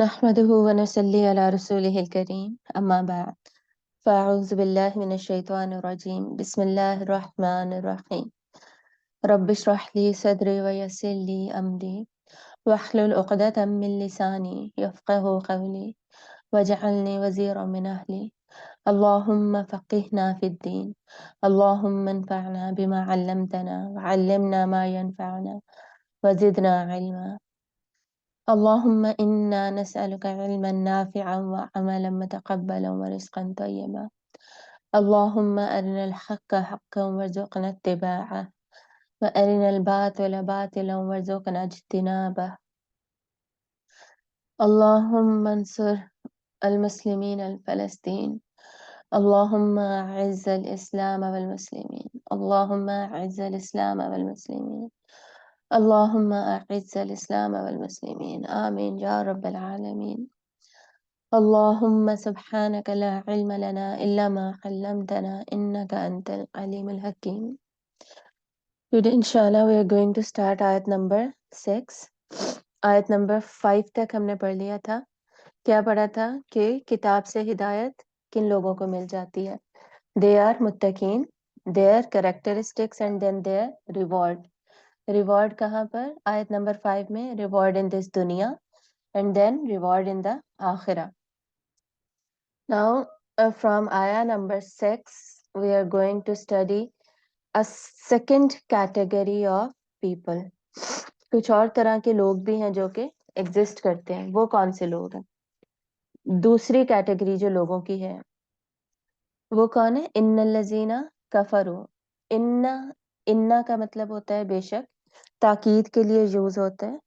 نحمده ونصلي على رسوله الكريم أما بعد فأعوذ بالله من الشيطان الرجيم بسم الله الرحمن الرحيم رب اشرح لي صدري ويسر لي أمري واحلل عقدة من لساني يفقه قولي واجعلني وزيرا من أهلي اللهم فقهنا في الدين اللهم انفعنا بما علمتنا وعلمنا ما ينفعنا وزدنا علما اللهم إنا نسألك علما نافعا وعملا متقبلا ورزقا طيبا اللهم أرنا الحق حقا وارزقنا اتباعه وأرنا الباطل باطلا وارزقنا اجتنابه اللهم انصر المسلمين الفلسطين اللهم أعز الإسلام والمسلمين اللهم أعز الإسلام والمسلمين اللهم أعز الإسلام والمسلمين آمين يا رب العالمين اللهم سبحانك لا علم لنا إلا ما علمتنا إنك أنت العليم الحكيم. Today inshallah we are going to start ayat number 6. ayat number 5 तक हमने पढ़ लिया था. क्या पढ़ा था कि किताब से हिदायत किन लोगों को मिल जाती है. They are मुत्तकीन, their characteristics and then their reward. Reward कहाँ पर? ayat number 5 में reward in this dunya and then reward in the akhirah. Now, from ayah number 6, we are going to study a second category of people. कुछ और तरह के लोग भी हैं जो कि एग्जिस्ट करते हैं. वो कौन से लोग हैं? दूसरी कैटेगरी जो लोगों की है वो कौन है? इन्नल्लज़ीना कफरू. इन्ना इन्ना का मतलब होता है बेशक, ताकीद के लिए यूज होता है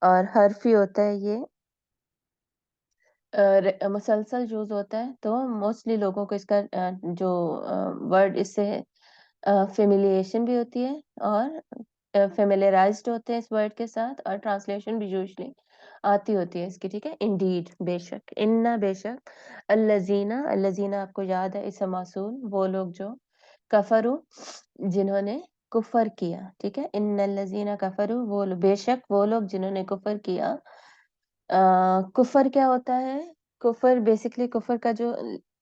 और हर्फी होता है ये, मुसलसल यूज होता है. तो मोस्टली लोगों को इसका जो वर्ड इससे फेमिलिएशन भी होती है और फेमिलियराइज्ड होते हैं इस वर्ड के साथ और ट्रांसलेशन भी यूजली आती होती है इसकी. ठीक है. इंडीड बेशक, इन्ना बेशक, अल्लजीना अल्लजीना आपको याद है इसम मौसूल, वो लोग जो कफरू जिन्होंने कुफर किया. ठीक है. इन्नल्लजीना कफरू, वो बेशक वो लोग जिन्होंने कुफर किया. कुफर क्या होता है? कुफर बेसिकली कुफर का जो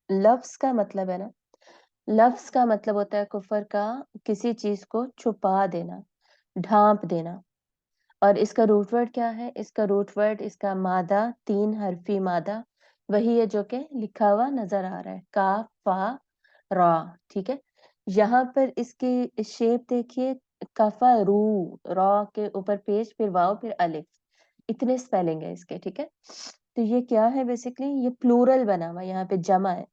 लफ्ज का मतलब है ना, लफ्ज का मतलब होता है कुफर का किसी चीज को छुपा देना, ढांप देना. और इसका रूट वर्ड क्या है? इसका रूट वर्ड, इसका मादा, 3 हरफी मादा वही है जो कि लिखा हुआ नजर आ रहा है, का फा रा. ठीक है. यहाँ पर इसकी शेप देखिए, कफा रू, रा के ऊपर पेश, फिर वाव, फिर अलिफ, इतने स्पेलिंग है इसके. ठीक है. तो ये क्या है? बेसिकली ये प्लूरल बना हुआ, यहाँ पे जमा है.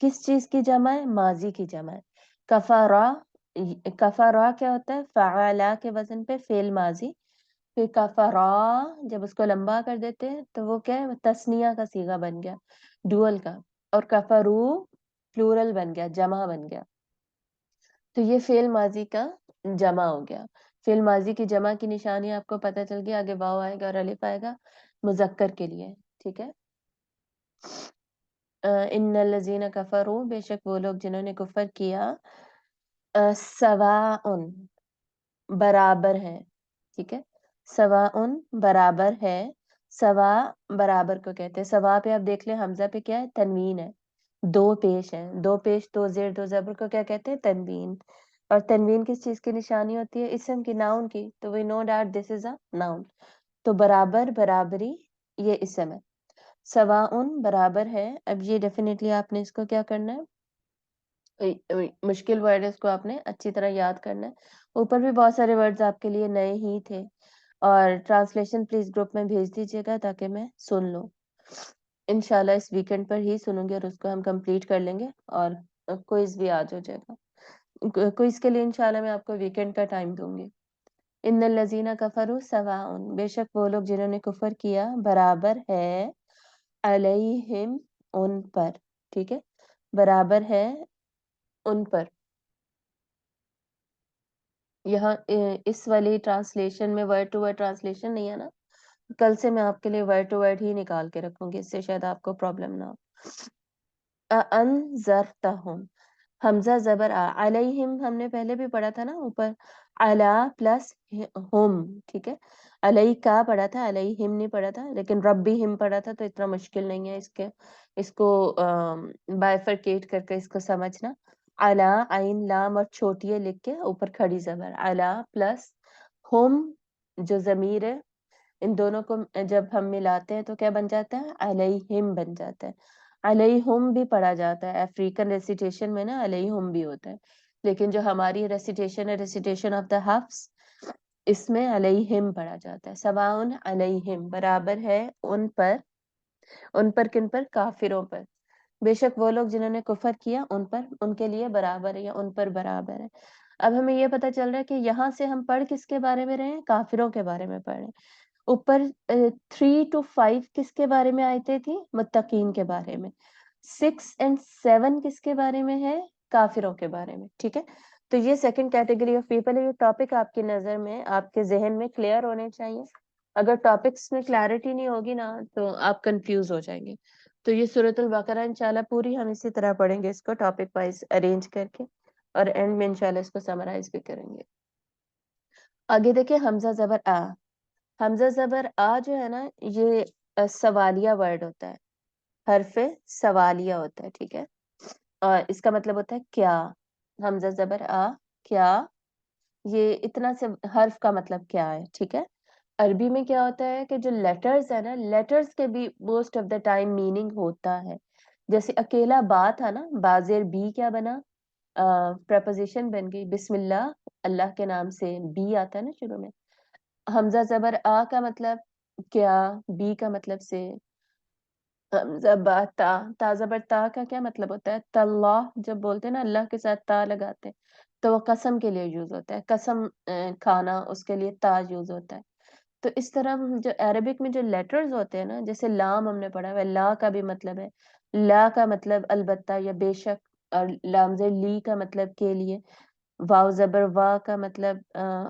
किस चीज की जमा है? माजी की जमा है. कफारा, कफारा क्या होता है? फ़अला के वजन पे फेल माजी. फिर कफरा जब उसको लंबा कर देते हैं तो वो क्या है? तस्निया का सीगा बन गया, डुअल का. और कफरू प्लूरल बन गया, जमा बन गया. तो ये फेल माजी का जमा हो गया. फेल माजी की जमा की निशानी आपको पता चल गई. आगे वाव आएगा और अलिफ आएगा मुजक्कर के लिए. ठीक है. इन्नल्लज़ीना कफरू, बेशक वो लोग जिन्होंने कुफर किया. सवाउन, बराबर है. ठीक है. सवाउन बराबर है. सवा बराबर को कहते हैं. सवा पे आप देख लें, हमजा पे क्या है? तनवीन है. 2 पेश है, 2 पेश, 2 जेर 2 जबर को क्या कहते हैं? तनवीन. और तनवीन किस चीज की निशानी होती है? इसम की, नाउन की. तो we know that this is a noun. तो बराबर, बराबरी, ये इसम है. सवाउन बराबर है. अब ये डेफिनेटली आपने इसको क्या करना है? मुश्किल वर्ड है, इसको आपने अच्छी तरह याद करना है. ऊपर भी बहुत सारे वर्ड्स आपके लिए नए ही थे और ट्रांसलेशन प्लीज ग्रुप में भेज दीजिएगा ताकि मैं सुन लूं. इंशाल्लाह इस वीकेंड पर ही सुनूंगी और उसको हम कंप्लीट कर लेंगे और क्विज भी आज हो जाएगा. क्विज के लिए इंशाल्लाह मैं आपको वीकेंड का टाइम दूंगी. इन्नल्लज़ीना कफरू सवाउन, बेशक वो लोग जिन्होंने कुफर किया बराबर है, अलैहिम, उन पर. ठीक है. बराबर है उन पर. यहाँ इस वाली ट्रांसलेशन में वर्ड टू वर्ड ट्रांसलेशन नहीं है ना. कल से मैं आपके लिए वर्ड टू वर्ड ही निकाल के रखूंगी, इससे शायद आपको प्रॉब्लम ना हो. अनज़रतहुम, हमजा जबर आ, अलैहिम हमने पहले भी पढ़ा था ना ऊपर, अला प्लस हुम. ठीक है. अलई का पढ़ा था, अलई हिम नहीं पढ़ा था, लेकिन रब्बी हिम पढ़ा था, तो इतना मुश्किल नहीं है इसको बाइफरकेट करके इसको समझना। अला, आइन, लाम और छोटी लिख के ऊपर खड़ी जबर, अला प्लस हुम जो जमीर है, इन दोनों को जब हम मिलाते हैं तो क्या बन जाता है, अलैहिम बन जाता है। अलैहुम भी पढ़ा जाता है, अफ्रीकन रेसिटेशन में ना अलैहुम भी होता है, लेकिन जो हमारी रेसिटेशन है, रेसिटेशन ऑफ द हफ्स, इसमें अलैहिम पढ़ा जाता है। सवाउन अलैहिम बराबर है उन पर किन पर, काफिरों पर, बेशक वो लोग जिन्होंने कुफर किया उन पर, उनके लिए बराबर है या उन पर बराबर है। अब हमें ये पता चल रहा है कि यहाँ से हम पढ़ किसके बारे में रहे हैं, काफिरों के बारे में पढ़ रहे हैं। ऊपर 3 to 5 किसके बारे में आयतें थी, मुत्तकीन के बारे में। 6 and 7 किसके बारे में है, काफिरों के बारे में। ठीक है, तो ये सेकंड कैटेगरी ऑफ पीपल है। ये टॉपिक आपकी नजर में, आपके जहन में क्लियर होने चाहिए। अगर टॉपिक्स में क्लैरिटी नहीं होगी ना, तो आप कंफ्यूज हो जाएंगे। तो ये सूरतुल बकरा इंशाल्लाह पूरी हम इसी तरह पढ़ेंगे, इसको टॉपिक वाइज अरेंज करके, और एंड में इंशाल्लाह इसको समराइज भी करेंगे। आगे देखिए, हमजा जबर आ। हमजा जबर आ जो है ना, ये सवालिया वर्ड होता है, हरफे सवालिया होता है। ठीक है, और इसका मतलब होता है क्या। हमजा जबर आ, क्या, ये इतना से हर्फ का मतलब क्या है। ठीक है, अरबी में क्या होता है कि जो लेटर्स है ना, लेटर्स के भी most of the time meaning होता है। जैसे अकेला बा था ना, बाजेर बी क्या बना, प्रपोजिशन बन गई, बिस्मिल्लाह, अल्लाह के नाम से, बी आता है ना शुरू में। हमजा जबर आ का मतलब क्या, बी का मतलब से, हमजा बा ता, ता जबर ता का क्या मतलब होता है, तल्लाह, जब बोलते हैं ना अल्लाह के साथ ता लगाते हैं, तो वो कसम के लिए यूज होता है, कसम खाना, उसके लिए ता यूज होता है। तो इस तरह जो अरबिक में जो लेटर्स होते हैं ना, जैसे लाम हमने पढ़ा हुआ है, ला का भी मतलब है, ला का मतलब अलबत्ता या बेशक, और लामजे ली का मतलब के लिए, वाव जबर वाह का मतलब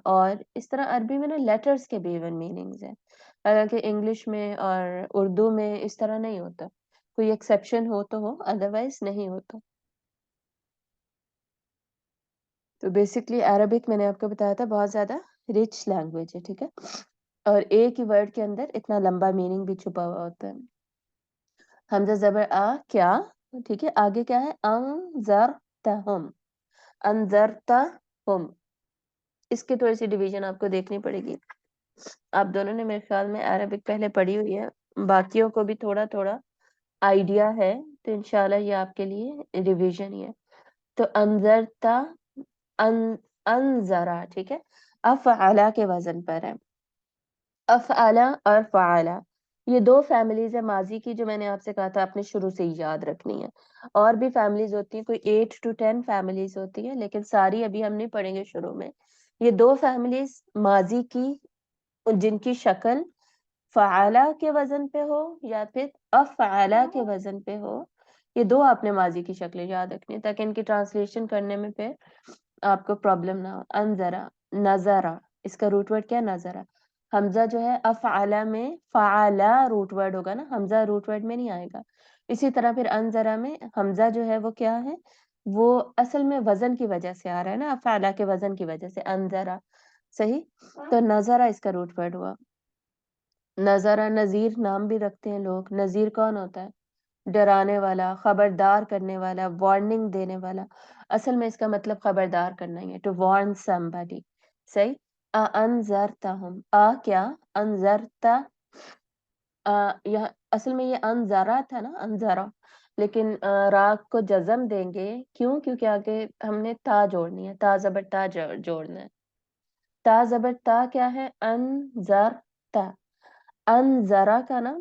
और इस तरह अरबी में ना लेटर्स के भी इवन मीनिंग्स हैं। हालांकि इंग्लिश में और उर्दू में इस तरह नहीं होता, कोई एक्सेप्शन हो तो हो, अदरवाइज नहीं होता। तो बेसिकली अरबिक मैंने आपको बताया था बहुत ज्यादा रिच लैंग्वेज है। ठीक है, और एक ही वर्ड के अंदर इतना लंबा मीनिंग भी छुपा हुआ होता है। हमजा जबर आ, क्या। ठीक है, आगे क्या है, अंजरतहुम, अंजरतहुम, इसकी थोड़ी सी डिवीजन आपको देखनी पड़ेगी। आप दोनों ने मेरे ख्याल में अरबिक पहले पढ़ी हुई है, बाकियों को भी थोड़ा थोड़ा आइडिया है, तो इंशाल्लाह ये आपके लिए रिवीजन ही है। तो अंजरता, अन, अनजरा, ठीक है, अफअला के वजन पर है। अफअला और फ़अला, ये दो फैमिलीज है माजी की, जो मैंने आपसे कहा था आपने शुरू से ही याद रखनी है। और भी फैमिलीज होती हैं, कोई 8 to 10 फैमिलीज होती है, लेकिन सारी अभी हम नहीं पढ़ेंगे शुरू में। ये दो फैमिलीज माजी की, जिनकी शक्ल फ़अला के वजन पे हो या फिर अफ़अला के वजन पे हो, ये दो आपने माजी की शक्लें याद रखनी है, ताकि इनकी ट्रांसलेशन करने में पे आपको प्रॉब्लम ना हो। अनजरा, नजरा, इसका रूट वर्ड क्या है, नजरा। हमजा जो है अफ़अला में, फ़अला रूट वर्ड होगा ना, हमजा रूट वर्ड में नहीं आएगा। इसी तरह फिर अनजरा में हमजा जो है वो क्या है, वो असल में वजन की वजह से आ रहा है ना, अफ़अला के वजन की वजह से अनजरा, सही। तो नजरा इसका रूट वर्ड हुआ। नजरा, नजीर नाम भी रखते हैं लोग। नजीर कौन होता है, डराने वाला, खबरदार करने वाला, वार्निंग देने वाला। असल में इसका मतलब खबरदार करना ही है, टू वार्न समबडी, सही। अनजरतहुम, आ क्या, अनजरता, यह असल में ये अनजरा था ना, अनजरा, लेकिन राग को जज्म देंगे, क्यों, क्योंकि आगे हमने ता जोड़नी है, ता जबर ता जोड़ना है। ता जबर ता क्या है, अनजरता, अनजरा का ना,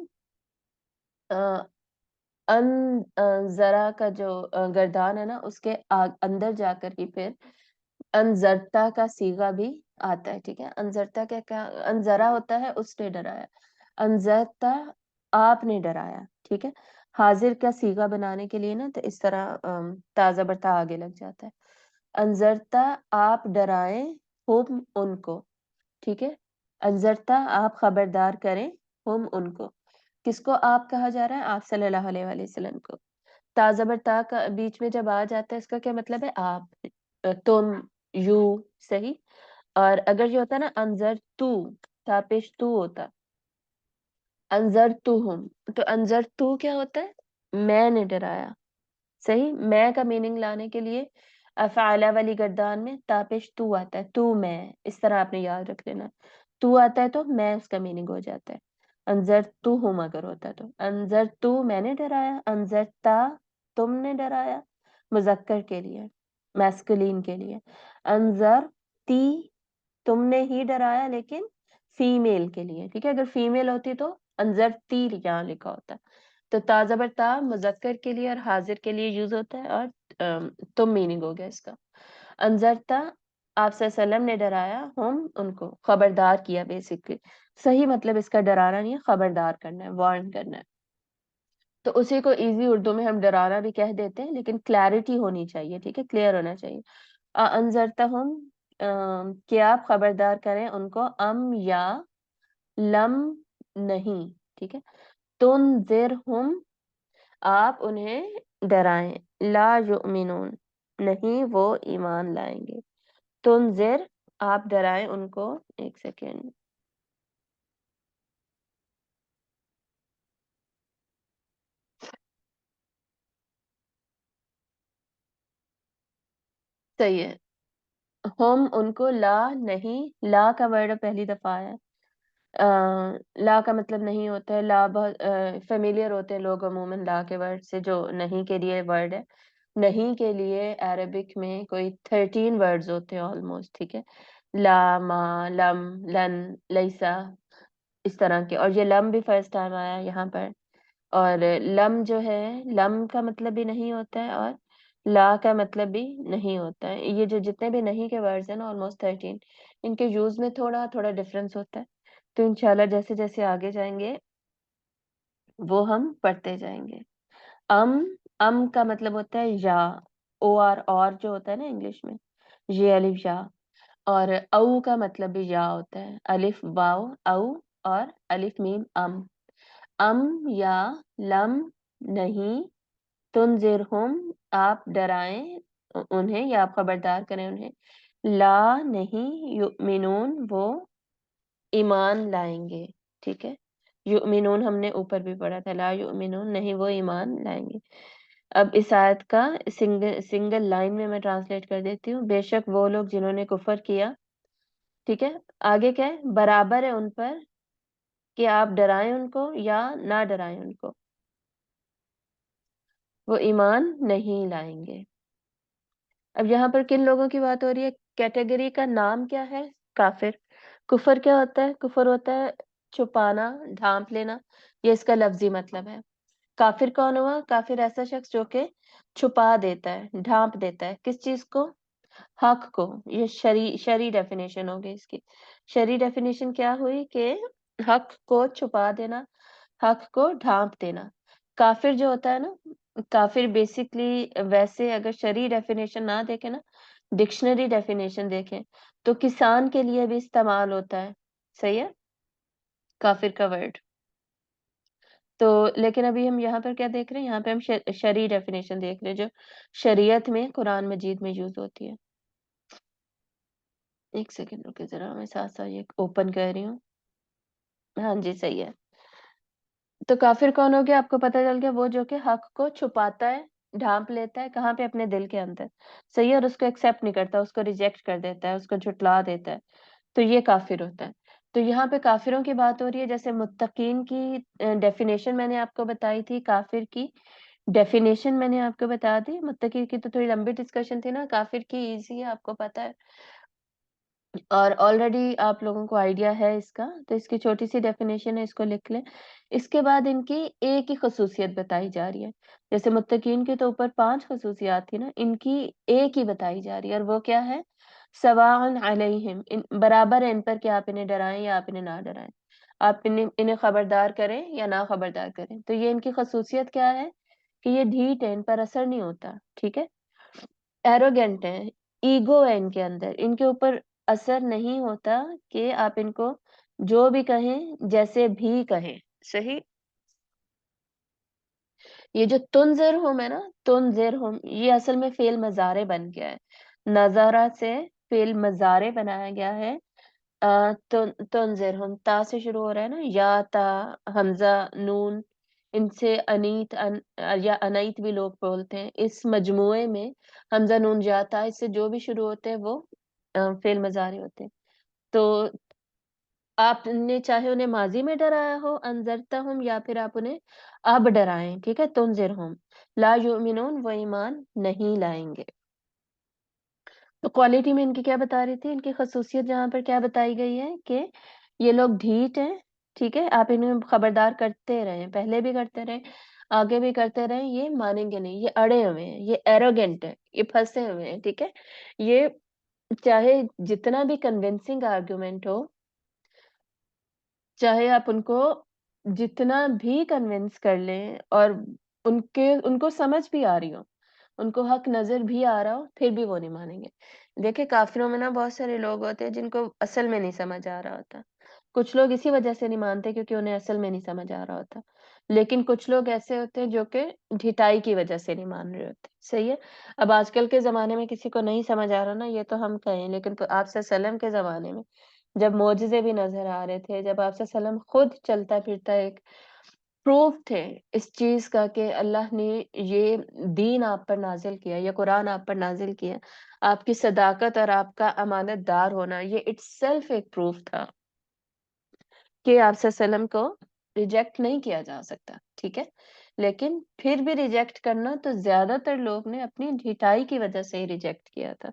अन जरा का जो गर्दान है ना, उसके अंदर जाकर ही फिर अनजरता का सीगा भी आता है। ठीक है, अनजरता क्या क्या, अनजरा होता है उसने डराया, अनजरता आपने डराया। ठीक है, हाजिर का सीगा बनाने के लिए ना, तो इस तरह ताजा बर्ता आगे लग जाता है। अनजरता आप डराएं, हुम उनको। ठीक है, अनजरता आप खबरदार करें, हुम उनको। किसको आप कहा जा रहा है, आप सल्लल्लाहु अलैहि वसल्लम को। ता ज़बर ता का बीच में जब आ जाता है, इसका क्या मतलब है, आप, तुम, यू, सही। और अगर ये होता है ना, अंजर तू, तापेश तू होता। अंजरतुहुम, तो अंजरतु क्या होता है? मैंने डराया। सही, मैं का मीनिंग लाने के लिए अफ़ाला वाली गर्दान में तापेश तू आता है, तू मैं, इस तरह आपने याद रख लेना। तू आता है तो मैं उसका मीनिंग हो जाता है। अंजर तू हुम अगर होता तो अंजर तू मैंने डराया, अंजरता तुमने डराया, मुजक्कर के लिए, मैस्कुलिन के लिए। अंजर ती तुमने ही डराया लेकिन फीमेल के लिए, ठीक है। अगर फीमेल होती तो अंजर ती यहाँ लिखा होता। तो ता ज़बर ता मुज़क्कर के लिए और हाजिर के लिए यूज होता है, और तुम मीनिंग हो गया इसका। अंजरता आप सल्लम ने डराया, हम उनको खबरदार किया बेसिकली। सही मतलब इसका डराना नहीं है, खबरदार करना है, वार्न करना है। तो उसी को इजी उर्दू में हम डराना भी कह देते हैं, लेकिन क्लैरिटी होनी चाहिए, ठीक है, क्लियर होना चाहिए। अंजरता हम कि आप खबरदार करें उनको, अम या लम नहीं, ठीक है। तुनज़िरहुम आप उन्हें डराएं, ला युमिनून नहीं वो ईमान लाएंगे। तुनज़िर आप डराएं उनको, एक सेकेंड, सही है। हम उनको, ला नहीं, ला का वर्ड पहली दफा है। ला का मतलब नहीं होता है, ला बहुत फेमिलियर होते हैं लोग अमूमन ला के वर्ड से, जो नहीं के लिए वर्ड है। नहीं के लिए अरबिक में कोई 13 वर्ड्स होते हैं ऑलमोस्ट, ठीक है। ला, मा, लम, लन, लैसा, इस तरह के। और ये लम भी फर्स्ट टाइम आया यहाँ पर। और लम जो है, लम का मतलब भी नहीं होता है, और ला का मतलब भी नहीं होता है। ये जो जितने भी नहीं के वर्ड्स हैं ना, ऑलमोस्ट 13, इनके यूज में थोड़ा थोड़ा डिफरेंस होता है। तो इंशाल्लाह जैसे जैसे आगे जाएंगे वो हम पढ़ते जाएंगे। अम, अम का मतलब होता है या, ओ आर, और जो होता है ना इंग्लिश में, ये अलिफ या। और औ का मतलब भी या होता है, अलिफ वाव औ, और अलिफ मीम अम या लम नहीं, तुनजिरहुम आप डराएं उन्हें या आप खबरदार करें उन्हें, ला नहीं युमिनून वो ईमान लाएंगे, ठीक है। युमिनून हमने ऊपर भी पढ़ा था, ला युमिनून नहीं वो ईमान लाएंगे। अब इस आयत का सिंगल सिंगल लाइन में मैं ट्रांसलेट कर देती हूँ। बेशक वो लोग जिन्होंने कुफर किया, ठीक है, आगे क्या है, बराबर है उन पर कि आप डराएं उनको या ना डराएं उनको, वो ईमान नहीं लाएंगे। अब यहाँ पर किन लोगों की बात हो रही है? कैटेगरी का नाम क्या है? काफिर। कुफर क्या होता है? कुफर होता है छुपाना, ढांप लेना, ये इसका लफ्जी मतलब है। काफिर कौन हुआ? काफिर ऐसा शख्स जो कि छुपा देता है, ढांप देता है, किस चीज को? हक को। ये शरी डेफिनेशन होगी इसकी। शरी डेफिनेशन क्या हुई कि हक को छुपा देना, हक को ढांप देना। काफिर जो होता है ना, काफिर बेसिकली, वैसे अगर शरी डेफिनेशन ना देखे ना, डिक्शनरी डेफिनेशन देखें, तो किसान के लिए भी इस्तेमाल होता है। सही है, काफिर का वर्ड। तो लेकिन अभी हम यहाँ पर क्या देख रहे हैं? यहाँ पे हम शरी डेफिनेशन देख रहे हैं, जो शरीयत में कुरान मजीद में यूज होती है। एक सेकेंड रुके जरा, मैं साथ साथ ये ओपन कर रही हूँ। हाँ जी, सही है। तो काफिर कौन हो गया? आपको पता चल गया, वो जो कि हक को छुपाता है, ढांप लेता है, कहाँ पे? अपने दिल के अंदर। सही है, और उसको एक्सेप्ट नहीं करता, उसको रिजेक्ट कर देता है, उसको झुटला देता है। तो ये काफिर होता है। तो यहाँ पे काफिरों की बात हो रही है। जैसे मुत्तकीन की डेफिनेशन मैंने आपको बताई थी, काफिर की डेफिनेशन मैंने आपको बता दी। मुत्तकी की तो थोड़ी लंबी डिस्कशन थी ना, काफिर की इजी है, आपको पता है, और ऑलरेडी आप लोगों को आइडिया है इसका। तो इसकी छोटी सी डेफिनेशन है, इसको लिख लें। इसके बाद इनकी एक ही खसूसियत बताई जा रही है। जैसे मुत्तकीन के तो ऊपर 5 खसूसियात थी ना, इनकी एक ही बताई जा रही है, और वो क्या है? सवाअन अलैहिम, बराबर है इन पर कि आप इन्हें डराएं या आप इन्हें ना डराएं, आप इन्हें इन्हें खबरदार करें या ना खबरदार करें। तो ये इनकी खसूसियत क्या है? कि ये ढीठ है, इन पर असर नहीं होता, ठीक है। एरोगेंट है, ईगो है इनके अंदर, इनके ऊपर असर नहीं होता कि आप इनको जो भी कहें, जैसे भी कहें। सही। ये जो तुनज़िरहुम है ना, तुनज़िरहुम, ये असल में फेल मजारे बन गया है। नजारा से फेल मजारे बनाया गया है। तुनज़िरहुम ता से शुरू हो रहा है ना, या ता, हमज़ा, नून, इनसे अनीत या अनईत भी लोग बोलते हैं। इस मजमूए में हमज़ा, नून, या, ता इससे जो भी शुरू होते हैं वो फ़िल मज़ारी होते हैं। तो आपने चाहे उन्हें माज़ी में डराया हो अनज़रतहुम, या फिर आप उन्हें अब डराएँ, ठीक है? तुनज़िरहुम ला युमिनून, वो ईमान नहीं लाएँगे। तो क्वालिटी में इनकी क्या बता रही थी? इनकी ख़ुसूसियत जहाँ पर क्या बताई गई है कि ये लोग ढीठ हैं, ठीक है? आप इन्हें खबरदार करते रहें, पहले भी करते रहें, आगे भी करते रहें, ये मानेंगे नहीं, ये अड़े हुए हैं, ये एरोगेंट हैं, ये फँसे हुए हैं, ठीक है? ये चाहे जितना भी कन्विंसिंग आर्गुमेंट हो, चाहे आप उनको जितना भी कन्विंस कर लें और उनको समझ भी आ रही हो, उनको हक नज़र भी आ रहा हो, फिर भी वो नहीं मानेंगे। देखिए काफ़िरों में ना बहुत सारे लोग होते हैं जिनको असल में नहीं समझ आ रहा होता। कुछ लोग इसी वज़ह से नहीं मानते क्योंकि उन्हें असल में नहीं समझ आ रहा होता। लेकिन कुछ लोग ऐसे होते हैं जो कि ढिठाई की वज़ह से नहीं मान रहे होते, सही है? अब आजकल के ज़माने में किसी को नहीं समझ आ रहा ना ये तो हम कहें, लेकिन प आप सल्लल्लाहु अलैहि वसल्लम के ज़माने में जब मोज़िज़े भी नज़र आ रहे थे, जब आप सल्लल्लाहु अलैहि वसल्लम खुद चलता-फिरता एक प्रूफ थे इस चीज़ का कि अल्लाह ने ये दीन आप पर नाज़िल किया, ये कुरान आप पर नाज़िल किया। आपकी सदाकत और आपका अमानतदार होना ये इटसेल्फ एक प्रूफ था कि आप सल्लल्लाहु अलैहि वसल्लम को रिजेक्ट नहीं किया जा सकता, ठीक है? लेकिन फिर भी रिजेक्ट करना तो ज़्यादातर लोग ने अपनी ढिठाई की वज़ह से ही रिजेक्ट किया था।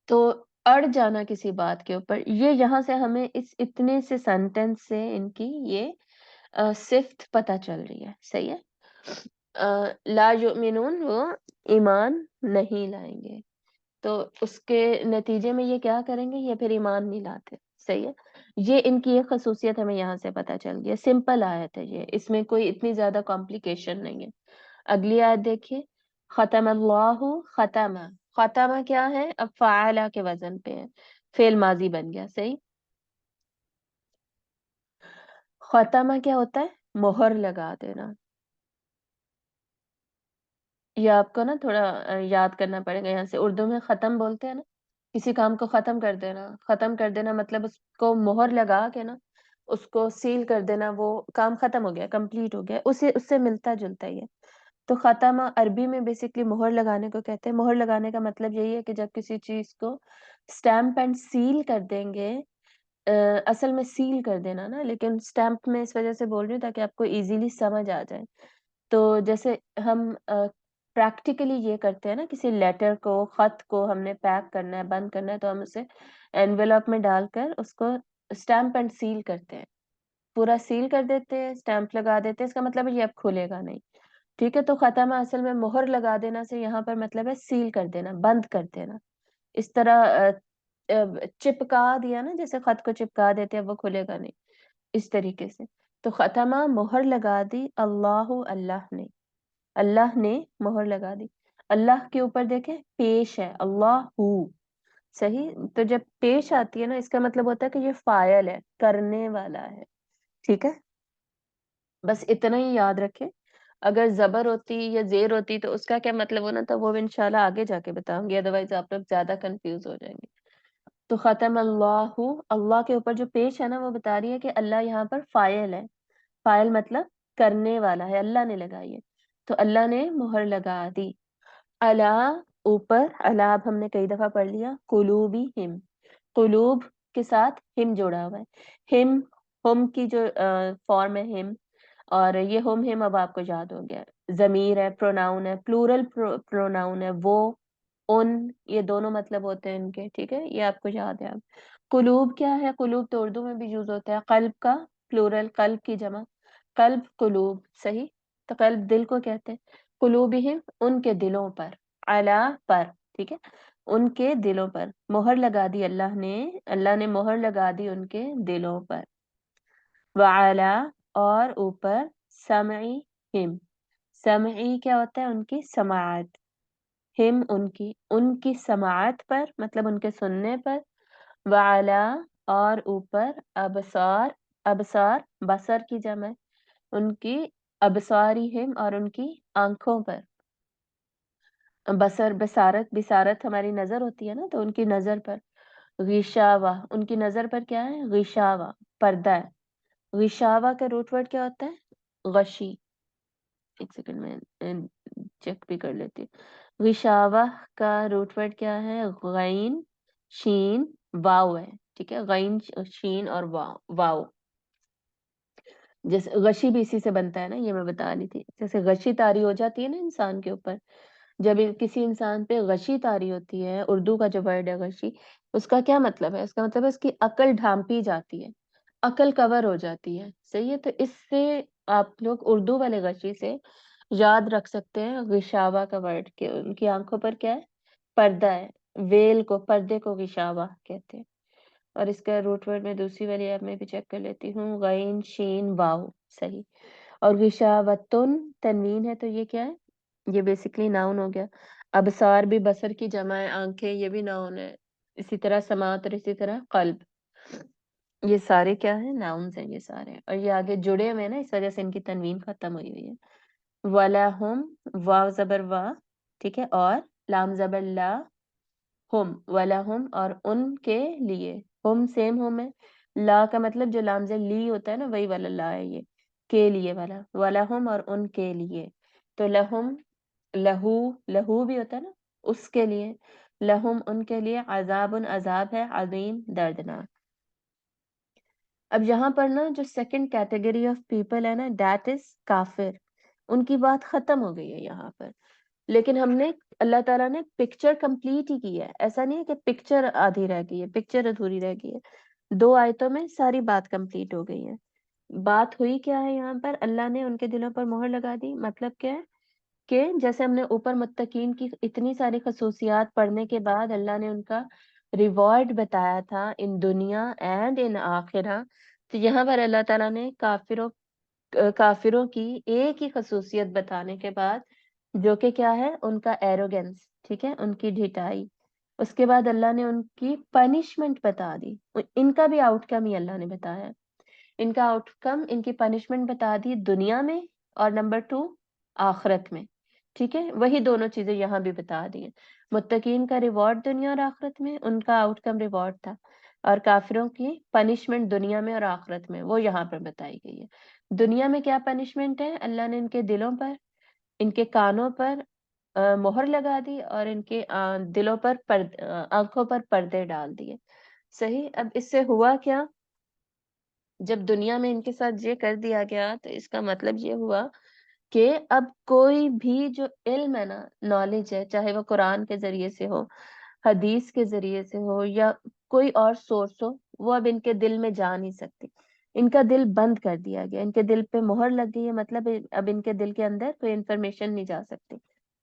तो अड़ जाना किसी बात के ऊपर, ये यहाँ से हमें इस इतने से सेंटेंस से इनकी ये सिफ़्त पता चल रही है, सही है? ला युमिनून वो ईमान नहीं लाएँगे, तो उसके नतीजे में ये क्या करेंगे? ये फिर ईमान नहीं लाते, सही है? ये इनकी एक ख़ुसूसियत हमें यहाँ से पता चल गई है, सिंपल आयत है ये, इसमें कोई इतनी ज़्यादा कॉम्प्लिकेशन नहीं है। अगली आयत देखिए, ख़तमल्लाहु ख़तमा, ख़तमा क्या है? अब फ़अला के वज़न पे है, फ़िल माज़ी बन गया, सही? ख़तमा क्या होता है? मोहर लगा देना। ये आपको ना थोड़ा याद करना पड़ेगा यहाँ से, उर्दू में ख़त्म बोलते हैं ना, किसी काम को ख़त्म कर देना मतलब उसको मोहर लगा के ना, उसको सील कर देना, वो काम ख़त्म हो गया, कंप्लीट हो गया, उसे उससे मिलता-जुलता ही है। तो ख़त्म अरबी में बेसिकली मोहर लगाने को कहते हैं। मोहर लगाने का मतलब यही है कि जब किसी चीज़ को स्टैम्प एंड सील कर देंगे, अ, असल में सील कर देना ना, लेकिन स्टैम्प में इस वज़ह से बोल रही हूँ ताकि आपको ईज़िली समझ आ जाए। तो जैसे हम प्रैक्टिकली ये करते हैं ना, किसी लेटर को, खत को हमने पैक करना है, बंद करना है, तो हम उसे एनवेलप में डालकर उसको स्टैम्प एंड सील करते हैं। पूरा सील कर देते हैं, स्टैम्प लगा देते हैं, इसका मतलब है ये अब खुलेगा नहीं। ठीक है? तो ख़त्म असल में मोहर लगा देना से यहाँ पर मतलब है सील कर देना, बंद कर देना। इस तरह चिपका दिया ना, जैसे खत को चिपका देते हैं, वो खुलेगा नहीं, इस तरीके से। तो ख़त्म मोहर लगा दी अल्लाहु अल्लाह ने मोहर लगा दी। अल्लाह के ऊपर देखें पेश है अल्लाहू, सही? तो जब पेश आती है ना इसका मतलब होता है कि ये फ़ाइल है, करने वाला है, ठीक है? बस इतना ही याद रखें। अगर ज़बर होती या ज़ेर होती तो उसका क्या मतलब होना था वो मैं इंशाल्लाह आगे जाके बताऊँगी, अदरवाइज़ आप लोग ज़्यादा कन्फ्यूज़ हो जाएँगे। तो ख़त्म अल्लाहु, अल्लाह के ऊपर जो पेश है ना वो बता रही है कि अल्लाह यहाँ पर फ़ाइल है। फ़ाइल मतलब करने वाला है, अल्लाह ने लगाई है। तो अल्लाह ने मोहर लगा दी। अला ऊपर, अला अब हमने कई दफ़ा पढ़ लिया, कुलूबिहिम, कुलूब के साथ हिम जुड़ा हुआ है। हिम, हुम की जो फॉर्म है हिम, और ये हुम हिम अब आपको याद हो गया। ज़मीर है, प्रोनाउन है, प्लूरल प्रोनाउन है, वो, उन, ये दोनों मतलब होते हैं इनके, ठीक है? ये आपको याद है अब। कुलूब क्या है? कुलूब तो उर्दू में भी यूज़ होता है, क़ल्ब का प्लूरल, क़ल्ब की जमा, क़ल्ब कुलूब, सही? तो क़ल्ब दिल को कहते हैं। कुलूबिहिम उनके दिलों पर, अला पर, ठीक है? उनके दिलों पर मोहर लगा दी अल्लाह ने मोहर लगा दी उनके दिलों पर। वअला और ऊपर, समइहिम, समई क्या होता है? उनकी समाअत, हिम उनकी समाअत पर मतलब उनके सुनने पर, वअला और ऊपर, अबसार, अबसार बसर की जमा है, उनकी अबसारिहिम और उनकी आँखों पर। बसर, बसारत, बिसारत हमारी नज़र होती है ना, तो उनकी नज़र पर। غشاوہ ان کی نظر پر کیا ہے؟ غشاوہ پردہ ہے۔ غشاوہ کا روٹ ورڈ کیا ہوتا ہے؟ غشی۔ ایک سیکنڈ میں چیک بھی کر لیتی ہوں۔ غشاوہ کا روٹ ورڈ کیا ہے؟ غین شین واو ہے، ٹھیک ہے، غین شین اور واو۔ جیسے غشی بھی اسی سے بنتا ہے نا، یہ میں بتا رہی تھی، جیسے غشی طاری ہو جاتی ہے نا انسان کے اوپر، جب کسی انسان پہ غشی طاری ہوتی ہے، اردو کا جو ورڈ ہے غشی، اس کا کیا مطلب ہے؟ اس کا مطلب ہے اس کی عقل ڈھانپی جاتی ہے، عقل کور ہو جاتی ہے، صحیح ہے؟ تو اس سے آپ لوگ اردو والے غشی سے یاد رکھ سکتے ہیں غشاوہ کا ورڈ، کہ ان کی آنکھوں پر کیا ہے؟ پردہ ہے، ویل کو، پردے کو غشاوہ کہتے ہیں۔ اور اس کا روٹ ورڈ میں دوسری والی ایپ میں بھی چیک کر لیتی ہوں، غین شین واو، صحیح۔ اور غشاوتن تنوین ہے، تو یہ کیا ہے؟ یہ بیسکلی ناؤن ہو گیا۔ ابصار بھی بصر کی جمع ہے، آنکھیں، یہ بھی ناؤن ہے۔ اسی طرح سماعت اور اسی طرح قلب، یہ سارے کیا ہیں؟ ناؤنز ہیں یہ سارے، اور یہ آگے جڑے ہوئے ہیں نا، اس وجہ سے ان کی تنوین ختم ہوئی ہوئی ہے۔ وَلَهُمْ واو زبر وا، ٹھیک ہے، اور لام زبر لا، ہم وَلَهُمْ اور ان کے لیے، ہم سیم ہم ہے، لا کا مطلب جو لام زبر لی ہوتا ہے نا وہی والا لا ہے، یہ کے لیے والا، وَلَهُمْ اور ان کے لیے، تو لہم، لہو، لہو بھی ہوتا ہے نا اس کے لیے، لہم ان کے لیے، عذاب عذاب ہے، عظیم دردناک۔ اب یہاں پر نا جو سیکنڈ کیٹیگری آف پیپل ہے نا، دیٹ از کافر، ان کی بات ختم ہو گئی ہے یہاں پر، لیکن ہم نے، اللہ تعالیٰ نے پکچر کمپلیٹ ہی کی ہے، ایسا نہیں ہے کہ پکچر آدھی رہ گئی ہے، پکچر ادھوری رہ گئی ہے، 2 آیتوں میں ساری بات کمپلیٹ ہو گئی ہے۔ بات ہوئی کیا ہے یہاں پر؟ اللہ نے ان کے دلوں پر مہر لگا دی، مطلب کیا ہے کہ جیسے ہم نے اوپر متقین کی اتنی ساری خصوصیات پڑھنے کے بعد اللہ نے ان کا ریوارڈ بتایا تھا ان دنیا اینڈ ان آخرہ، تو یہاں پر اللہ تعالیٰ نے کافروں کی ایک ہی خصوصیت بتانے کے بعد، جو کہ کیا ہے؟ ان کا ایروگنس، ٹھیک ہے، ان کی ڈھٹائی، اس کے بعد اللہ نے ان کی پنشمنٹ بتا دی، ان کا بھی آؤٹ کم ہی اللہ نے بتایا، ان کا آؤٹ کم، ان کی پنشمنٹ بتا دی دنیا میں، اور نمبر 2 آخرت میں، ٹھیک ہے، وہی دونوں چیزیں یہاں بھی بتا دی ہیں۔ متقین کا ریوارڈ دنیا اور آخرت میں، ان کا آؤٹ کم ریوارڈ تھا، اور کافروں کی پنشمنٹ دنیا میں اور آخرت میں وہ یہاں پر بتائی گئی ہے۔ دنیا میں کیا پنشمنٹ ہے؟ اللہ نے ان کے دلوں پر، ان کے کانوں پر مہر لگا دی، اور ان کے دلوں پر آنکھوں پر پردے ڈال دیے، صحیح۔ اب اس سے ہوا کیا؟ جب دنیا میں ان کے ساتھ یہ کر دیا گیا تو اس کا مطلب یہ ہوا کہ اب کوئی بھی جو علم ہے نا، نالج ہے، چاہے وہ قرآن کے ذریعے سے ہو، حدیث کے ذریعے سے ہو، یا کوئی اور سورس ہو، وہ اب ان کے دل میں جا نہیں سکتی، ان کا دل بند کر دیا گیا، ان کے دل پہ مہر لگ گئی ہے، مطلب اب ان کے دل کے اندر کوئی انفارمیشن نہیں جا سکتی،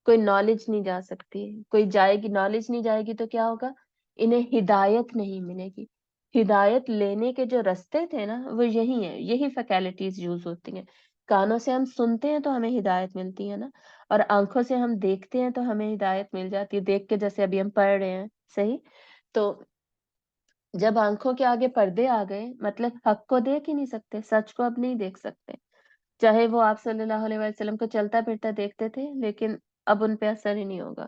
کوئی نالج نہیں جا سکتی، کوئی جائے گی، نالج نہیں جائے گی تو کیا ہوگا؟ انہیں ہدایت نہیں ملے گی۔ ہدایت لینے کے جو رستے تھے نا وہ یہی ہیں، یہی فیکلٹیز یوز ہوتی ہیں، کانوں سے ہم سنتے ہیں تو ہمیں ہدایت ملتی ہے نا، اور آنکھوں سے ہم دیکھتے ہیں تو ہمیں ہدایت مل جاتی ہے، دیکھ کے جیسے ابھی ہم پڑھ رہے ہیں، صحیح۔ تو جب آنکھوں کے آگے پردے آ گئے، مطلب حق کو دیکھ ہی نہیں سکتے، سچ کو اب نہیں دیکھ سکتے، چاہے وہ آپ صلی اللہ علیہ وسلم کو چلتا پھرتا دیکھتے تھے، لیکن اب ان پہ اثر ہی نہیں ہوگا۔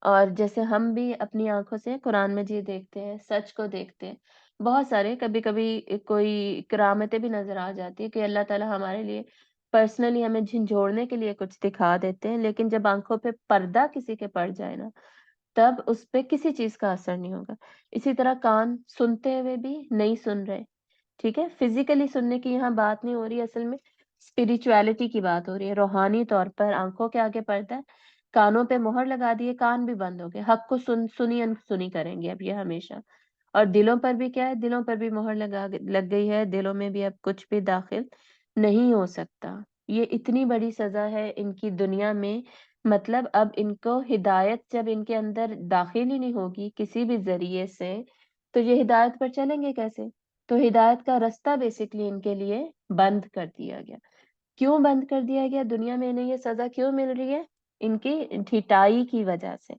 اور جیسے ہم بھی اپنی آنکھوں سے قرآن مجید دیکھتے ہیں، سچ کو دیکھتے ہیں، بہت سارے، کبھی کبھی کوئی کرامتیں بھی نظر آ جاتی ہے کہ اللہ تعالیٰ ہمارے لیے پرسنلی ہمیں جھنجھوڑنے کے لیے کچھ دکھا دیتے ہیں، لیکن جب آنکھوں پہ پردہ کسی کے پڑ جائے نا، تب اس پہ کسی چیز کا اثر نہیں ہوگا۔ اسی طرح کان سنتے ہوئے بھی نہیں سن رہے، ٹھیک ہے، فزیکلی سننے کی یہاں بات نہیں ہو رہی، اصل میں اسپرچویلٹی کی بات ہو رہی ہے، روحانی طور پر آنکھوں کے آگے پردہ ہے، کانوں پہ مہر لگا دیے، کان بھی بند ہو گئے، حق کو سنی انسنی کریں گے اب یہ ہمیشہ۔ اور دلوں پر بھی کیا ہے؟ دلوں پر بھی مہر لگ گئی ہے، دلوں میں بھی اب کچھ بھی داخل نہیں ہو سکتا۔ یہ اتنی بڑی سزا ہے ان کی دنیا میں، مطلب اب ان کو ہدایت جب ان کے اندر داخل ہی نہیں ہوگی کسی بھی ذریعے سے، تو یہ ہدایت پر چلیں گے کیسے؟ تو ہدایت کا رستہ بیسکلی ان کے لیے بند کر دیا گیا۔ کیوں بند کر دیا گیا؟ دنیا میں انہیں یہ سزا کیوں مل رہی ہے؟ ان کی ڈھٹائی کی وجہ سے،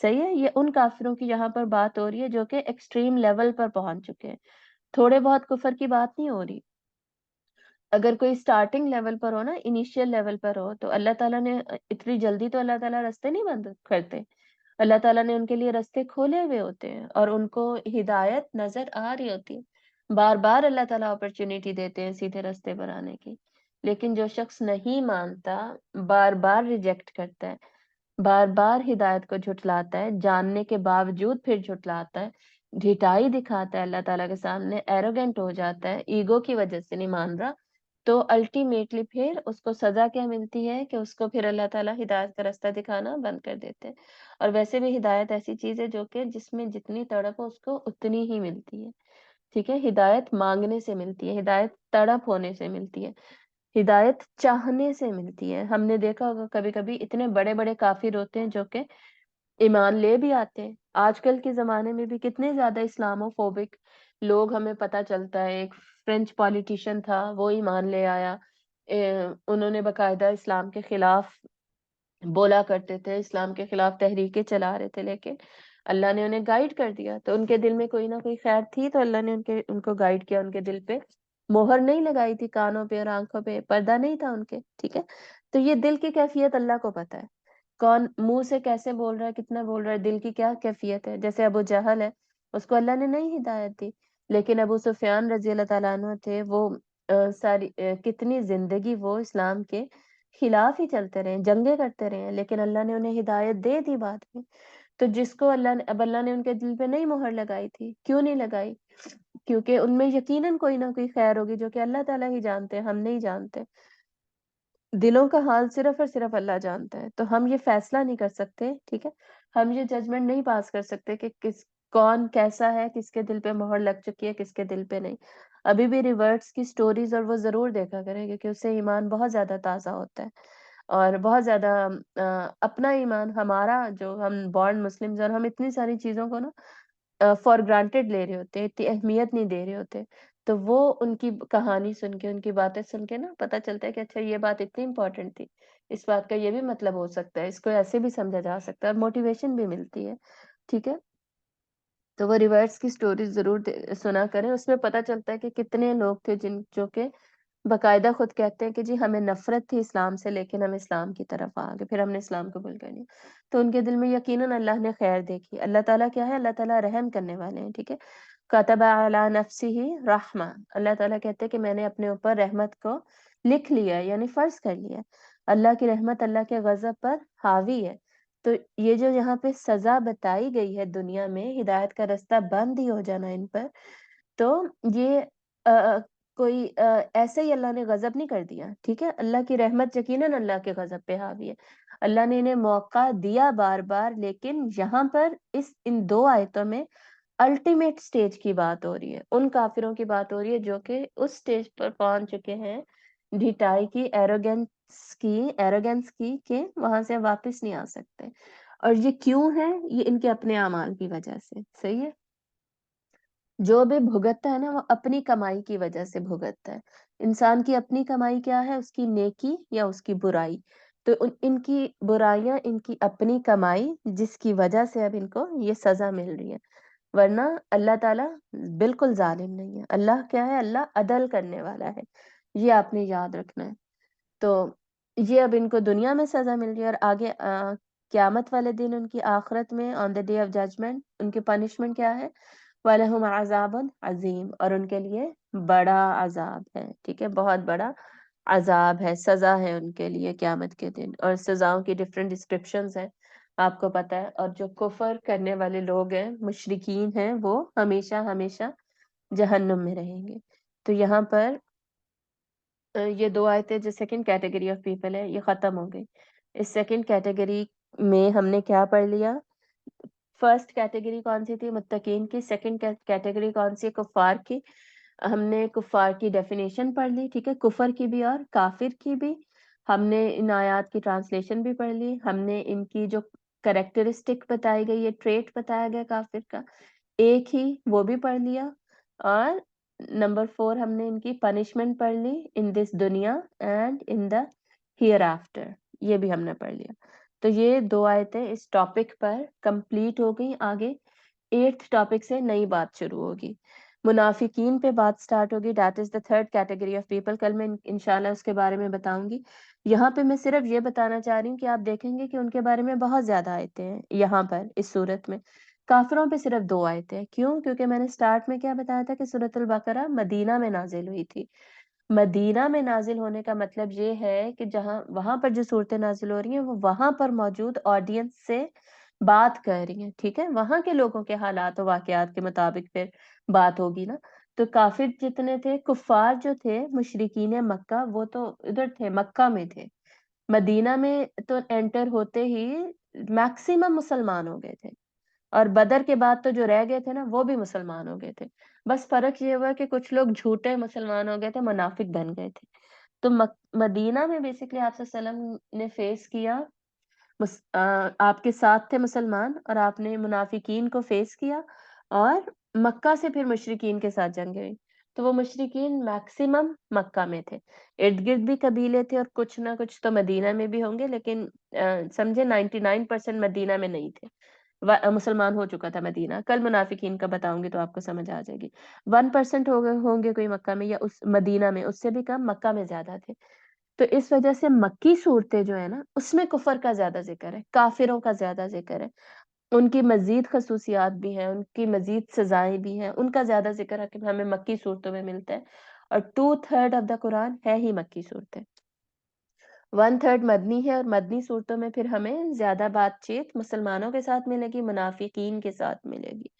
صحیح ہے۔ یہ ان کافروں کی یہاں پر بات ہو رہی ہے جو کہ ایکسٹریم لیول پر پہنچ چکے ہیں، تھوڑے بہت کفر کی بات نہیں ہو رہی۔ اگر کوئی سٹارٹنگ لیول پر ہو نا، انیشیل لیول پر ہو، تو اللہ تعالیٰ نے اتنی جلدی تو اللہ تعالیٰ رستے نہیں بند کرتے، اللہ تعالیٰ نے ان کے لیے راستے کھولے ہوئے ہوتے ہیں اور ان کو ہدایت نظر آ رہی ہوتی ہے. بار بار اللہ تعالیٰ اپرچونٹی دیتے ہیں سیدھے راستے پر آنے کی. لیکن جو شخص نہیں مانتا، بار بار ریجیکٹ کرتا ہے، بار بار ہدایت کو جھٹلاتا ہے، جاننے کے باوجود پھر جھٹلاتا ہے، ڈھٹائی دکھاتا ہے اللہ تعالیٰ کے سامنے، ایروگینٹ ہو جاتا ہے، ایگو کی وجہ سے نہیں مان رہا، تو الٹیمیٹلی پھر اس کو سزا کیا ملتی ہے کہ اس کو پھر اللہ تعالیٰ ہدایت کا راستہ دکھانا بند کر دیتے ہیں. اور ویسے بھی ہدایت ایسی چیز ہے جو کہ جس میں جتنی تڑپ ہو اس کو اتنی ہی ملتی ہے. ٹھیک ہے، ہدایت مانگنے سے ملتی ہے، ہدایت تڑپ ہونے سے ملتی ہے، ہدایت چاہنے سے ملتی ہے. ہم نے دیکھا ہوگا کبھی کبھی اتنے بڑے بڑے کافر ہوتے ہیں جو کہ ایمان لے بھی آتے ہیں. آج کل کے زمانے میں بھی کتنے زیادہ اسلامو فوبک لوگ ہمیں پتہ چلتا ہے. ایک فرینچ پولیٹیشین تھا، وہ ایمان لے آیا، انہوں نے باقاعدہ اسلام کے خلاف بولا کرتے تھے، اسلام کے خلاف تحریکیں چلا رہے تھے، لیکن اللہ نے انہیں گائیڈ کر دیا. تو ان کے دل میں کوئی نہ کوئی خیر تھی، تو اللہ نے ان کو گائیڈ کیا، ان کے دل پہ مہر نہیں لگائی تھی، کانوں پہ اور آنکھوں پہ پردہ نہیں تھا ان کے. ٹھیک ہے، تو یہ دل کی کیفیت اللہ کو پتہ ہے، کون منہ سے کیسے بول رہا ہے، کتنا بول رہا ہے، دل کی کیا کیفیت ہے. جیسے ابو جہل ہے، اس کو اللہ نے نہیں ہدایت دی، لیکن ابو سفیان رضی اللہ تعالیٰ عنہ تھے، وہ کتنی زندگی وہ اسلام کے خلاف ہی چلتے رہے، جنگیں کرتے رہے، لیکن اللہ نے انہیں ہدایت دے دی بعد میں. تو جس کو اب اللہ نے ان کے دل پہ نہیں مہر لگائی تھی. کیوں نہیں لگائی؟ کیونکہ ان میں یقیناً کوئی نہ کوئی خیر ہوگی جو کہ اللہ تعالیٰ ہی جانتے ہیں، ہم نہیں جانتے. دلوں کا حال صرف اور صرف اللہ جانتا ہے. تو ہم یہ فیصلہ نہیں کر سکتے، ٹھیک ہے، ہم یہ ججمنٹ نہیں پاس کر سکتے کہ کون کیسا ہے، کس کے دل پہ مہر لگ چکی ہے، کس کے دل پہ نہیں. ابھی بھی ریورٹس کی سٹوریز اور وہ ضرور دیکھا کریں، کیونکہ اس سے ایمان بہت زیادہ تازہ ہوتا ہے اور بہت زیادہ اپنا ایمان، ہمارا جو ہم بورن مسلمز، اور ہم اتنی ساری چیزوں کو نا فار گرانٹیڈ لے رہے ہوتے، اتنی اہمیت نہیں دے رہے ہوتے. تو وہ ان کی کہانی سن کے، ان کی باتیں سن کے نا پتہ چلتا ہے کہ اچھا یہ بات اتنی امپورٹنٹ تھی، اس بات کا یہ بھی مطلب ہو سکتا ہے، اس کو ایسے بھی سمجھا جا سکتا ہے، اور موٹیویشن بھی ملتی ہے. ٹھیک ہے، تو وہ ریورس کی سٹوریز ضرور سنا کریں. اس میں پتہ چلتا ہے کہ کتنے لوگ تھے جو کہ باقاعدہ خود کہتے ہیں کہ جی ہمیں نفرت تھی اسلام سے، لیکن ہم اسلام کی طرف آ گئے، پھر ہم نے اسلام قبول کر لیا. تو ان کے دل میں یقیناً اللہ نے خیر دیکھی. اللہ تعالیٰ کیا ہے؟ اللہ تعالیٰ رحم کرنے والے ہیں. ٹھیک ہے، کتب علی نفسہ رحمہ، اللہ تعالیٰ کہتے ہیں کہ میں نے اپنے اوپر رحمت کو لکھ لیا، یعنی فرض کر لیا. اللہ کی رحمت اللہ کے غضب پر حاوی ہے. تو یہ جو یہاں پہ سزا بتائی گئی ہے دنیا میں، ہدایت کا راستہ بند ہی ہو جانا ان پر، تو یہ کوئی ایسے ہی اللہ نے غضب نہیں کر دیا. ٹھیک ہے، اللہ کی رحمت یقیناً اللہ کے غضب پہ حاوی ہے. اللہ نے انہیں موقع دیا بار بار، لیکن یہاں پر ان دو آیتوں میں الٹیمیٹ سٹیج کی بات ہو رہی ہے، ان کافروں کی بات ہو رہی ہے جو کہ اس سٹیج پر پہنچ چکے ہیں ڈھٹائی کی، ایروگنس کی کہ وہاں سے واپس نہیں آ سکتے. اور یہ کیوں ہے؟ یہ ان کے اپنے اعمال کی وجہ سے. صحیح ہے، جو بھی بھگتتا ہے نا وہ اپنی کمائی کی وجہ سے بھگتتا ہے. انسان کی اپنی کمائی کیا ہے؟ اس کی نیکی یا اس کی برائی. تو ان کی برائیاں ان کی اپنی کمائی، جس کی وجہ سے اب ان کو یہ سزا مل رہی ہے. ورنہ اللہ تعالیٰ بالکل ظالم نہیں ہے. اللہ کیا ہے؟ اللہ عدل کرنے والا ہے. یہ آپ نے یاد رکھنا ہے. تو یہ اب ان کو دنیا میں سزا مل رہی ہے، اور آگے قیامت والے دن ان کی آخرت میں آن دا ڈے آف ججمنٹ ان کی پنشمنٹ کیا ہے؟ وَلَهُمْ عَذَابٌ عَظِيمٌ، اور ان کے لیے بڑا عذاب ہے. ٹھیک ہے، بہت بڑا عذاب ہے، سزا ہے ان کے لیے قیامت کے دن. اور سزاؤں کی ڈفرینٹ ڈسکرپشنز ہیں، آپ کو پتہ ہے. اور جو کفر کرنے والے لوگ ہیں، مشرکین ہیں، وہ ہمیشہ ہمیشہ جہنم میں رہیں گے. تو یہاں پر یہ دو آیتیں جو سیکنڈ کیٹیگری آف پیپل ہے، یہ ختم ہو گئی. اس سیکنڈ کیٹیگری میں ہم نے کیا پڑھ لیا؟ فرسٹ کیٹیگری کون سی تھی؟ متقین کی. سیکنڈ کیٹیگری کون سی؟ کفار کی. ہم نے کفار کی ڈیفینیشن پڑھ لی، ٹھیک ہے، کفر کی بھی اور کافر کی بھی. ہم نے ان آیات کی ٹرانسلیشن بھی پڑھ لی. ہم نے ان کی جو کریکٹرسٹک بتائی گئی ہے، ٹریٹ بتایا گیا کافر کا، ایک ہی، وہ بھی پڑھ لیا. اور نمبر 4 ہم نے ان کی پنشمنٹ پڑھ لی ان دس دنیا and in the hereafter, یہ بھی ہم نے پڑھ لیا. تو یہ دو آیتیں اس ٹاپک پر کمپلیٹ ہو گئی. آگے 8th ٹاپک سے نئی بات شروع ہوگی. منافقین پہ بات سٹارٹ ہوگی. That is the third category of people. کل میں انشاءاللہ اس کے بارے میں بتاؤں گی. یہاں پہ میں صرف یہ بتانا چاہ رہی ہوں کہ آپ دیکھیں گے کہ ان کے بارے میں بہت زیادہ آیتیں ہیں یہاں پر اس صورت میں. کافروں پہ صرف 2 آیتیں ہیں. کیوں؟ کیونکہ میں نے سٹارٹ میں کیا بتایا تھا کہ سورۃ البقرہ مدینہ میں نازل ہوئی تھی. مدینہ میں نازل ہونے کا مطلب یہ ہے کہ جہاں وہاں پر جو صورتیں نازل ہو رہی ہیں وہ وہاں پر موجود آڈینس سے بات کر رہی ہیں. ٹھیک ہے، وہاں کے لوگوں کے حالات و واقعات کے مطابق پھر بات ہوگی نا. تو کافر جتنے تھے، کفار جو تھے مشرکین مکہ، وہ تو ادھر تھے، مکہ میں تھے. مدینہ میں تو انٹر ہوتے ہی میکسیمم مسلمان ہو گئے تھے، اور بدر کے بعد تو جو رہ گئے تھے نا وہ بھی مسلمان ہو گئے تھے. بس فرق یہ ہوا کہ کچھ لوگ جھوٹے مسلمان ہو گئے تھے، منافق بن گئے تھے. تو مدینہ میں بیسکلی آپ صلی اللہ علیہ وسلم نے فیس کیا، آپ کے ساتھ تھے مسلمان اور آپ نے منافقین کو فیس کیا، اور مکہ سے پھر مشرکین کے ساتھ جنگ ہوئی. تو وہ مشرکین میکسیمم مکہ میں تھے. ارد گرد بھی قبیلے تھے اور کچھ نہ کچھ تو مدینہ میں بھی ہوں گے، لیکن سمجھے 99% مدینہ میں نہیں تھے. مسلمان ہو چکا تھا مدینہ. کل منافقین کا بتاؤں گی تو آپ کو سمجھ آ جائے گی. 1% ہوں گے کوئی مکہ میں، یا اس مدینہ میں اس سے بھی کم، مکہ میں زیادہ تھے. تو اس وجہ سے مکی صورتیں جو ہے نا اس میں کفر کا زیادہ ذکر ہے، کافروں کا زیادہ ذکر ہے. ان کی مزید خصوصیات بھی ہیں، ان کی مزید سزائیں بھی ہیں، ان کا زیادہ ذکر ہے کہ ہمیں مکی صورتوں میں ملتا ہے. اور 2/3 آف دا قرآن ہے ہی مکی صورتیں. 1/3 مدنی ہے، اور مدنی صورتوں میں پھر ہمیں زیادہ بات چیت مسلمانوں کے ساتھ ملے گی، منافقین کے ساتھ ملے گی،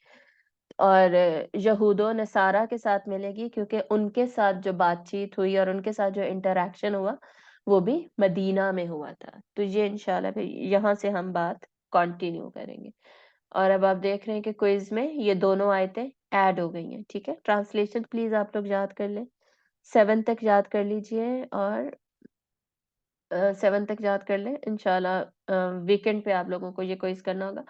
اور یہود و نصارہ کے ساتھ ملے گی، کیونکہ ان کے ساتھ جو بات چیت ہوئی اور ان کے ساتھ جو انٹریکشن ہوا وہ بھی مدینہ میں ہوا تھا. تو یہ انشاءاللہ پھر یہاں سے ہم بات کنٹینیو کریں گے. اور اب آپ دیکھ رہے ہیں کہ کوئز میں یہ دونوں آیتیں ایڈ ہو گئی ہیں. ٹھیک ہے، ٹرانسلیشن پلیز آپ لوگ یاد کر لیں. 7 تک یاد کر لیجئے، اور 7 تک یاد کر لیں. انشاءاللہ ویکنڈ پہ آپ لوگوں کو یہ کوئز کرنا ہوگا.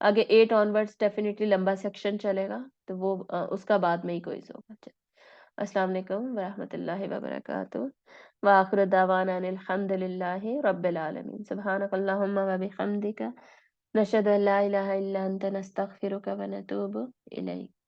آگے 8 آنورڈز ڈیفینیٹلی لمبا سیکشن چلے گا، تو وہ اس کا بعد میں ہی کوئز ہوگا. السلام علیکم ورحمۃ اللہ وبرکاتہ. وآخر دعوانا ان الحمد للہ رب العالمین. سبحانک اللہم وبحمدک، نشہد ان لا الہ الا انت، نستغفرک ونتوب الیک.